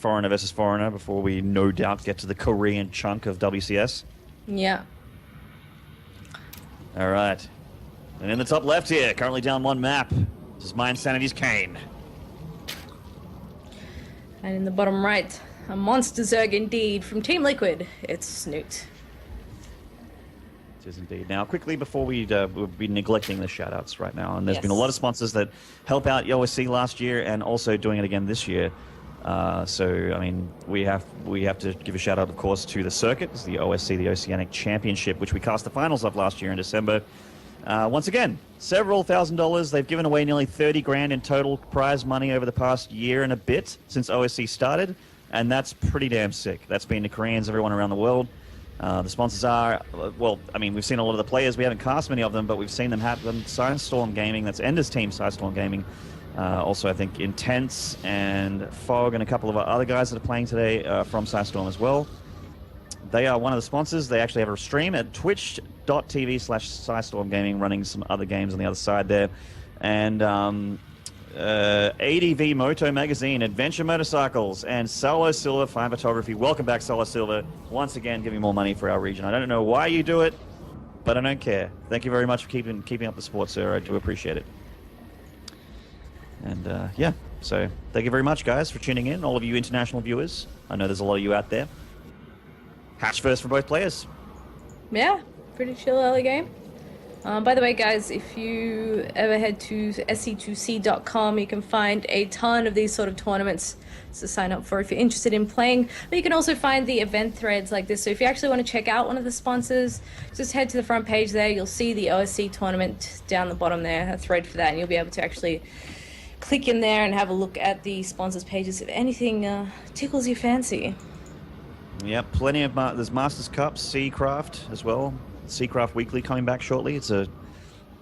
foreigner versus foreigner before we no doubt get to the Korean chunk of WCS. Yeah. All right. And in the top left here, currently down one map, this is My Insanity's Kane. And in the bottom right, a monster Zerg indeed from Team Liquid. It's Snute. It is indeed. Now, quickly before we'll be neglecting the shout-outs right now, and there's been a lot of sponsors that help out OSC last year and also doing it again this year. So, I mean, we have to give a shout-out, of course, to the circuit. It's the OSC, the Oceanic Championship, which we cast the finals of last year in December. Once again, several $1,000s. They've given away nearly 30 grand in total prize money over the past year and a bit since OSC started, and that's pretty damn sick. That's been to Koreans, everyone around the world. The sponsors are, well, I mean, we've seen a lot of the players. We haven't cast many of them, but we've seen them happen. Storm Gaming, that's Ender's team, Storm Gaming. Also, I think Intense and Fog and a couple of other guys that are playing today from Storm as well. They are one of the sponsors. They actually have a stream at twitch.tv/Storm Gaming, running some other games on the other side there. And ADV Moto Magazine, Adventure Motorcycles, and Solo Silver Fine Photography. Welcome back, Solo Silver. Once again, giving more money for our region. I don't know why you do it, but I don't care. Thank you very much for keeping up the sport, sir. I do appreciate it. And yeah, so thank you very much, guys, for tuning in. All of you international viewers. I know there's a lot of you out there. Hatch first for both players. Yeah, pretty chill early game. By the way, guys, if you ever head to sc2c.com, you can find a ton of these sort of tournaments to sign up for if you're interested in playing. But you can also find the event threads like this. So if you actually want to check out one of the sponsors, just head to the front page there. You'll see the OSC tournament down the bottom there, a thread for that, and you'll be able to actually click in there and have a look at the sponsors pages if anything tickles your fancy. Yep, plenty of there's Masters Cup, Seacraft as well. Seacraft Weekly coming back shortly. It's a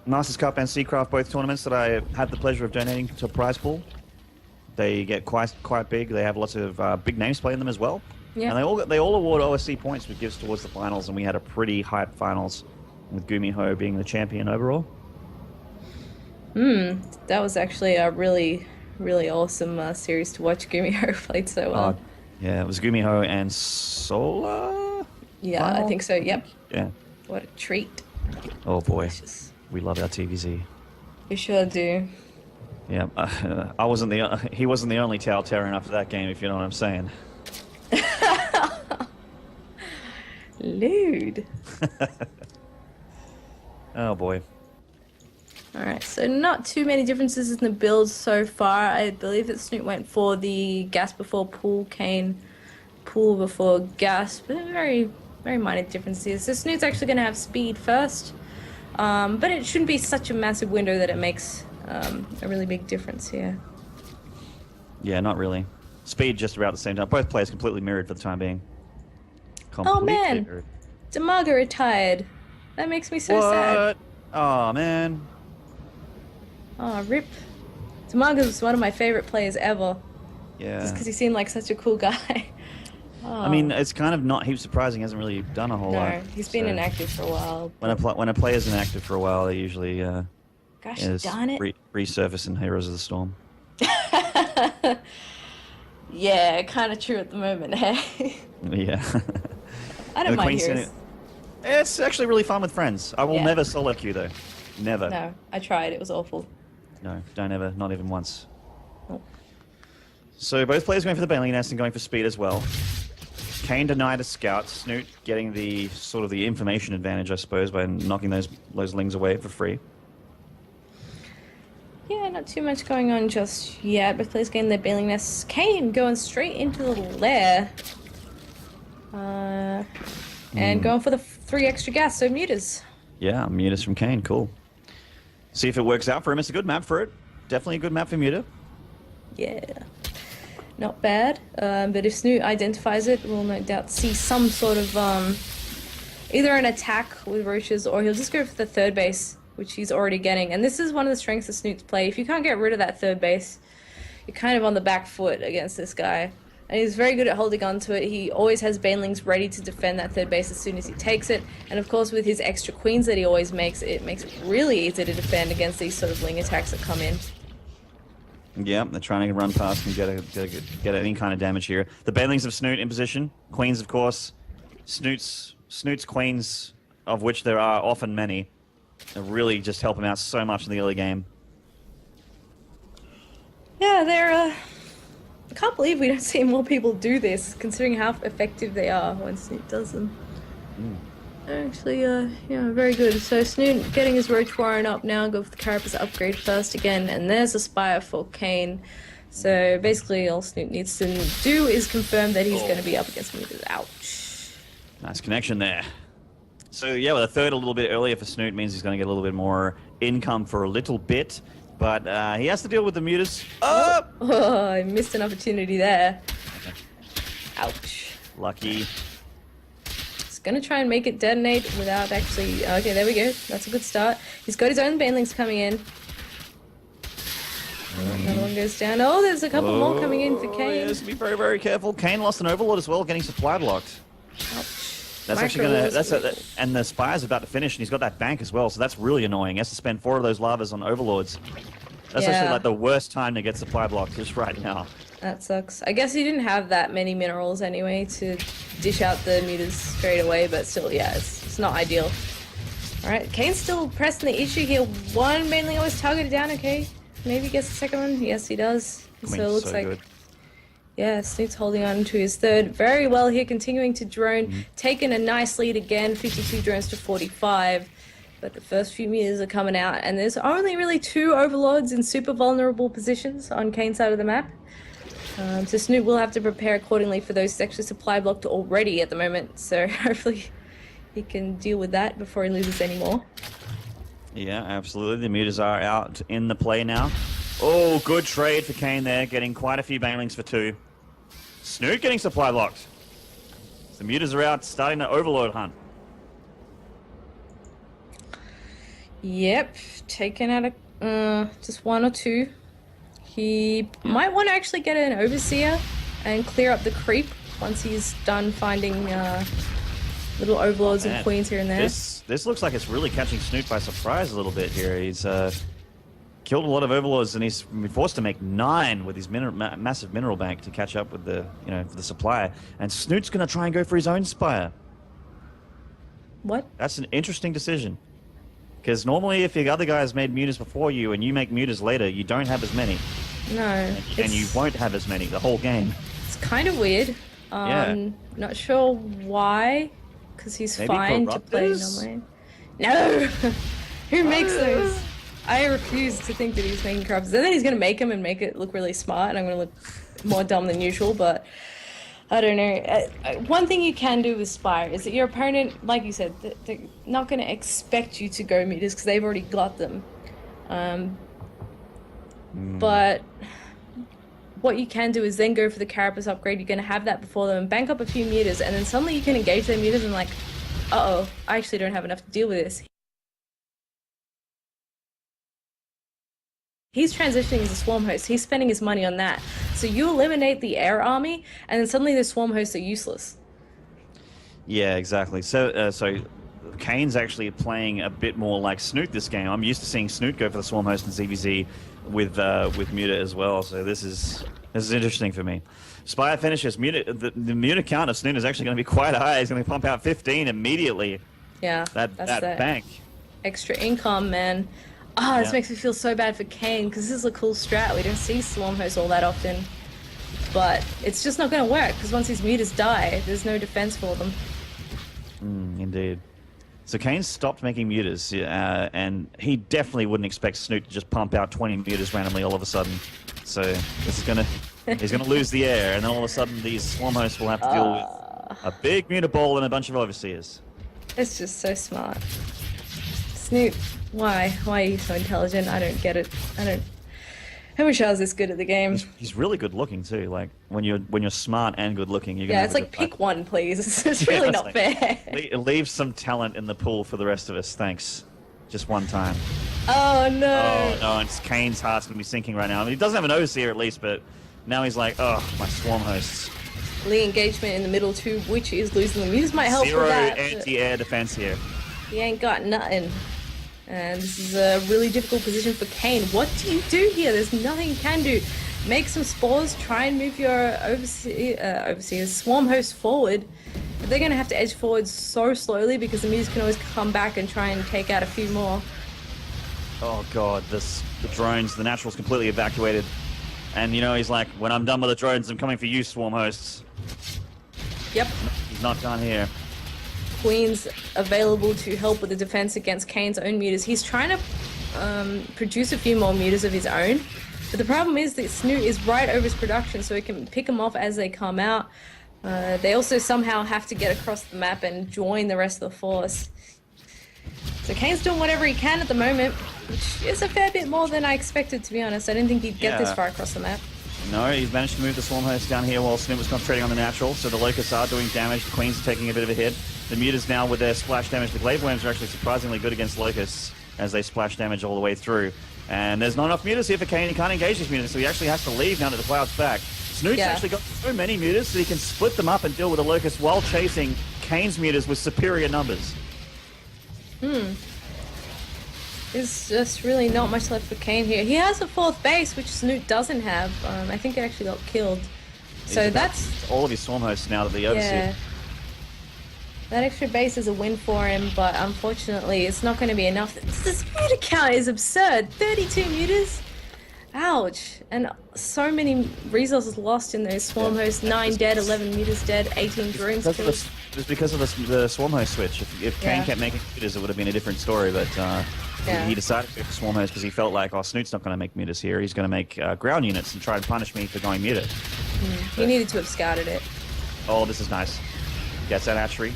Masters Cup and Seacraft, both tournaments that I had the pleasure of donating to a prize pool. They get quite big. They have lots of big names playing them as well. Yeah. And they all award OSC points, which gives towards the finals. And we had a pretty hype finals with Gumiho being the champion overall. That was actually a really, really awesome series to watch. Gumiho played so well. Yeah, it was Gumiho and Sola? Yeah, final? I think so, yep. Yeah. What a treat. Oh boy, we love our TVZ. We sure do. Yeah, he wasn't the only towel tearing after that game, if you know what I'm saying. Lewd. Oh boy. Alright, so not too many differences in the builds so far. I believe that Snute went for the gas before pool, Kane pool before gas, but very, very minor differences. So Snute's actually going to have speed first, but it shouldn't be such a massive window that it makes a really big difference here. Yeah, not really. Speed just about the same time. Both players completely mirrored for the time being. Oh man, mirrored. Damaga retired. That makes me so sad. Oh man. Oh, rip. Damaga's one of my favorite players ever. Yeah. Just because he seemed like such a cool guy. I mean, it's kind of not heaps surprising. He hasn't really done a whole lot. No, he's been inactive for a while. When a player's inactive for a while, they usually gosh darn it, resurface in Heroes of the Storm. Yeah, kind of true at the moment, hey? Yeah. I don't mind Heroes. It's actually really fun with friends. I will never solo queue though. Never. No, I tried. It was awful. No, don't ever. Not even once. Oh. So both players going for the Bailey Nest and going for speed as well. Kane denied a scout. Snute getting the sort of the information advantage, I suppose, by knocking those lings away for free. Yeah, not too much going on just yet. Both players getting their Bailey Nests. Kane going straight into the lair. And going for the 3 extra gas, so Mutas. Yeah, Mutas from Kane, cool. See if it works out for him. It's a good map for it. Definitely a good map for Muta. Yeah. Not bad. But if Snute identifies it, we'll no doubt see some sort of either an attack with Roaches or he'll just go for the third base, which he's already getting. And this is one of the strengths of Snute's play. If you can't get rid of that third base, you're kind of on the back foot against this guy. And he's very good at holding on to it. He always has Banelings ready to defend that third base as soon as he takes it. And of course, with his extra queens that he always makes, it makes it really easy to defend against these sort of Ling attacks that come in. Yeah, they're trying to run past and get any kind of damage here. The banelings of Snute in position. Queens, of course. Snute's queens, of which there are often many, really just help him out so much in the early game. Yeah, they're. I can't believe we don't see more people do this, considering how effective they are when Snute does them. They're actually, yeah, very good. So Snute getting his Roach Warren up now. Go for the Carapace upgrade first again, and there's a Spire for Kane. So basically, all Snute needs to do is confirm that he's going to be up against Mutas. Ouch. Nice connection there. So yeah, with a third a little bit earlier for Snute means he's going to get a little bit more income for a little bit. But he has to deal with the Mutas. Oh! Oh, I missed an opportunity there. Ouch. Lucky. He's going to try and make it detonate without actually... Okay, there we go. That's a good start. He's got his own banelings coming in. Another one goes down. Oh, there's a couple more coming in for Kane. He has to be very, very careful. Kane lost an Overlord as well, getting supply blocked. Ouch. That's actually going to... And the Spire's about to finish, and he's got that bank as well, so that's really annoying. He has to spend 4 of those lavas on Overlords. That's actually like the worst time to get supply blocked, just right now. That sucks. I guess he didn't have that many minerals anyway to dish out the Mutas straight away, but still, yeah, it's not ideal. Alright, Kane's still pressing the issue here. One mainly always targeted down, okay. Maybe gets the second one. Yes, he does. So it looks like... Good. Yeah, Snoot's holding on to his third very well here, continuing to drone, taking a nice lead again, 52 drones to 45. But the first few meters are coming out, and there's only really 2 Overlords in super vulnerable positions on Kane's side of the map. So Snute will have to prepare accordingly for those. He's actually supply blocked already at the moment, so hopefully he can deal with that before he loses any more. Yeah, absolutely. The Mutas are out in the play now. Oh, good trade for Kane there, getting quite a few banelings for 2. Snute getting supply blocked. The Mutas are out, starting the Overlord hunt. Yep, taken out just 1 or 2. He might want to actually get an Overseer and clear up the creep once he's done finding little Overlords and Queens here and there. This looks like it's really catching Snute by surprise a little bit here. He's killed a lot of Overlords, and he's been forced to make 9 with his massive mineral bank to catch up with the for the supply. And Snute's going to try and go for his own Spire. What? That's an interesting decision. Because normally, if the other guys made Mutas before you and you make Mutas later, you don't have as many. No. And you won't have as many the whole game. It's kind of weird. Yeah. Not sure why. Because he's Maybe fine to play normally. No! Who makes those? I refuse to think that he's making corruptors. And then he's going to make them and make it look really smart, and I'm going to look more dumb than usual, but I don't know. One thing you can do with Spire is that your opponent, like you said, they're not going to expect you to go Mutas because they've already got them. But what you can do is then go for the Carapace upgrade. You're going to have that before them and bank up a few Mutas, and then suddenly you can engage their Mutas and like, uh-oh, I actually don't have enough to deal with this. He's transitioning as a swarm host. He's spending his money on that. So you eliminate the air army, and then suddenly the swarm hosts are useless. Yeah, exactly. So Kane's actually playing a bit more like Snute this game. I'm used to seeing Snute go for the swarm host and ZVZ with Muta as well. So this is interesting for me. Spire finishes. The Muta count of Snute is actually going to be quite high. He's going to pump out 15 immediately. Yeah, that bank. Extra income, man. This makes me feel so bad for Kane, because this is a cool strat. We don't see Swarm Host all that often. But it's just not going to work, because once these Mutas die, there's no defense for them. Indeed. So Kane stopped making Mutas, and he definitely wouldn't expect Snute to just pump out 20 Mutas randomly all of a sudden. So this is he's gonna lose the air, and then all of a sudden these Swarm Hosts will have to deal with a big Muta ball and a bunch of Overseers. It's just so smart. Snute, why? Why are you so intelligent? I don't get it. I wish I was this good at the game. He's really good looking too. Like when you're smart and good looking, you're gonna. Yeah, it's like pick one, please. It's really not fair. Leave some talent in the pool for the rest of us, thanks. Just one time. Oh no! Oh no! And Kane's heart's gonna be sinking right now. I mean, he doesn't have an overseer at least, but now he's like, oh, my swarm hosts. Lee engagement in the middle too, which is losing them. Mutas might help with that. 0 anti-air defense here. He ain't got nothing. And this is a really difficult position for Kane. What do you do here? There's nothing you can do. Make some spores, try and move your overseers, swarm host forward. But they're going to have to edge forward so slowly because the mutas can always come back and try and take out a few more. Oh god, the drones, the natural's completely evacuated. And you know, he's like, when I'm done with the drones, I'm coming for you, swarm hosts. Yep. He's not done here. Queen's available to help with the defense against Kane's own mutas. He's trying to produce a few more mutas of his own. But the problem is that Snute is right over his production, so he can pick them off as they come out. They also somehow have to get across the map and join the rest of the force. So Kane's doing whatever he can at the moment, which is a fair bit more than I expected, to be honest. I didn't think he'd get this far across the map. No, he's managed to move the swarm host down here while Snute was concentrating on the natural, so the locusts are doing damage. The queens are taking a bit of a hit. The mutas now with their splash damage. The glaive worms are actually surprisingly good against locusts as they splash damage all the way through. And there's not enough mutas here for Kane. He can't engage his mutas, so he actually has to leave now that the cloud's back. Snute's actually got so many mutas that he can split them up and deal with the locust while chasing Kane's mutas with superior numbers. There's just really not much left for Kane here. He has a fourth base, which Snute doesn't have. I think it actually got killed. So that's all of his swarm hosts now that the overseer. Yeah. That extra base is a win for him, but unfortunately it's not going to be enough. This muta count is absurd. 32 mutas? Ouch. And so many resources lost in those swarm hosts. 9 dead, 11 mutas dead, 18 drones killed. It was because of the swarm host switch. If Kane kept making mutas, it would have been a different story, but he decided to go for swarm host because he felt like, oh, Snute's not going to make mutas here. He's going to make ground units and try and punish me for going muta. He needed to have scouted it. Oh, this is nice. Gets that hatchery.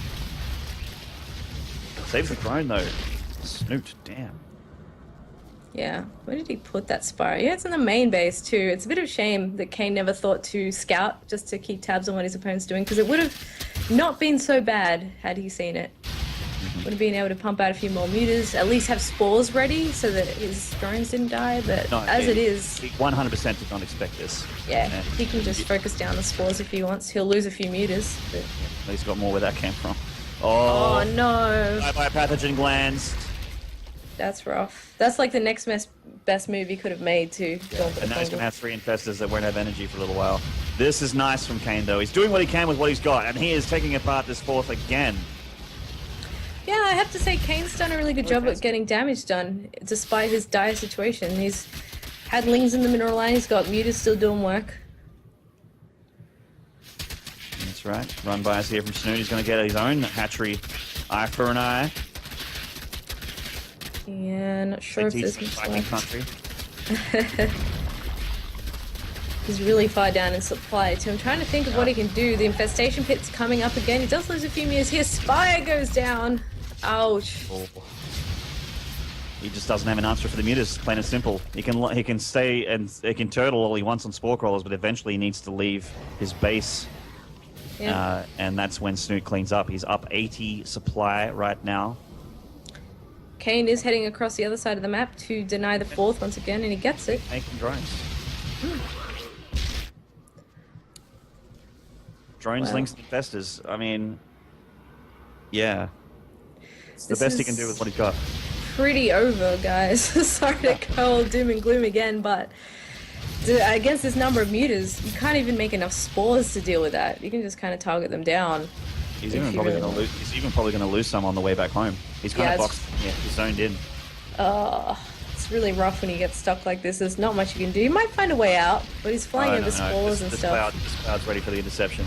Saves the drone though. Snute, damn. Yeah, where did he put that spire? Yeah, it's in the main base too. It's a bit of a shame that Kane never thought to scout just to keep tabs on what his opponent's doing, because it would have not been so bad had he seen it. Would have been able to pump out a few more mutas, at least have spores ready so that his drones didn't die, but no, it is... He 100% did not expect this. Yeah, he can just focus down the spores if he wants. He'll lose a few mutas, but... At least got more where that came from. Oh no! Bye-bye pathogen glands. That's rough. That's like the next best move he could have made too. And now he's going to have 3 infestors that won't have energy for a little while. This is nice from Kane though. He's doing what he can with what he's got, and he is taking apart this fourth again. Yeah, I have to say Kane's done a really good job at getting damage done, despite his dire situation. He's had Lings in the mineral line, he's got mutas still doing work. That's right. Run by us here from Snute. He's going to get his own hatchery, eye for an eye. Yeah, not sure if there's much left. Country. He's really far down in supply too. I'm trying to think of what he can do. The infestation pit's coming up again. He does lose a few meters here. Spire goes down. Ouch. Oh. He just doesn't have an answer for the mutas, plain and simple. He can stay and he can turtle all he wants on spore crawlers, but eventually he needs to leave his base. Yeah. And that's when Snute cleans up. He's up 80 supply right now. Kane is heading across the other side of the map to deny the fourth once again, and he gets it. Making drones. Drones, links, and infestors. I mean, yeah. It's the best he can do with what he's got. Pretty over, guys. Sorry to go all doom and gloom again, but against this number of mutas, you can't even make enough spores to deal with that. You can just kind of target them down. He's even probably going to lose. He's even probably going to lose some on the way back home. He's kind of boxed. Yeah, he's zoned in. It's really rough when you get stuck like this. There's not much you can do. You might find a way out, but he's flying over spores and stuff. This cloud's ready for the interception.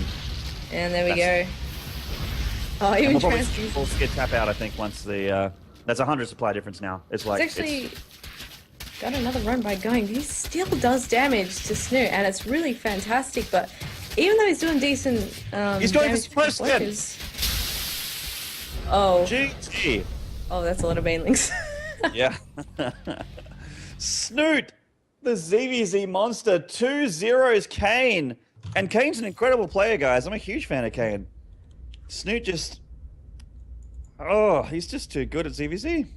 And there we go. Oh, even transfuse. We'll get tap out, I think, once the that's 100 supply difference now. It's like it's actually got another run by going. He still does damage to Snute, and it's really fantastic. But even though he's doing decent, he's going for splash. Oh. GG. Oh, that's a lot of banelings. Yeah. Snute, the ZVZ monster, 2-0's Kane. And Kane's an incredible player, guys. I'm a huge fan of Kane. Snute just... Oh, he's just too good at ZVZ.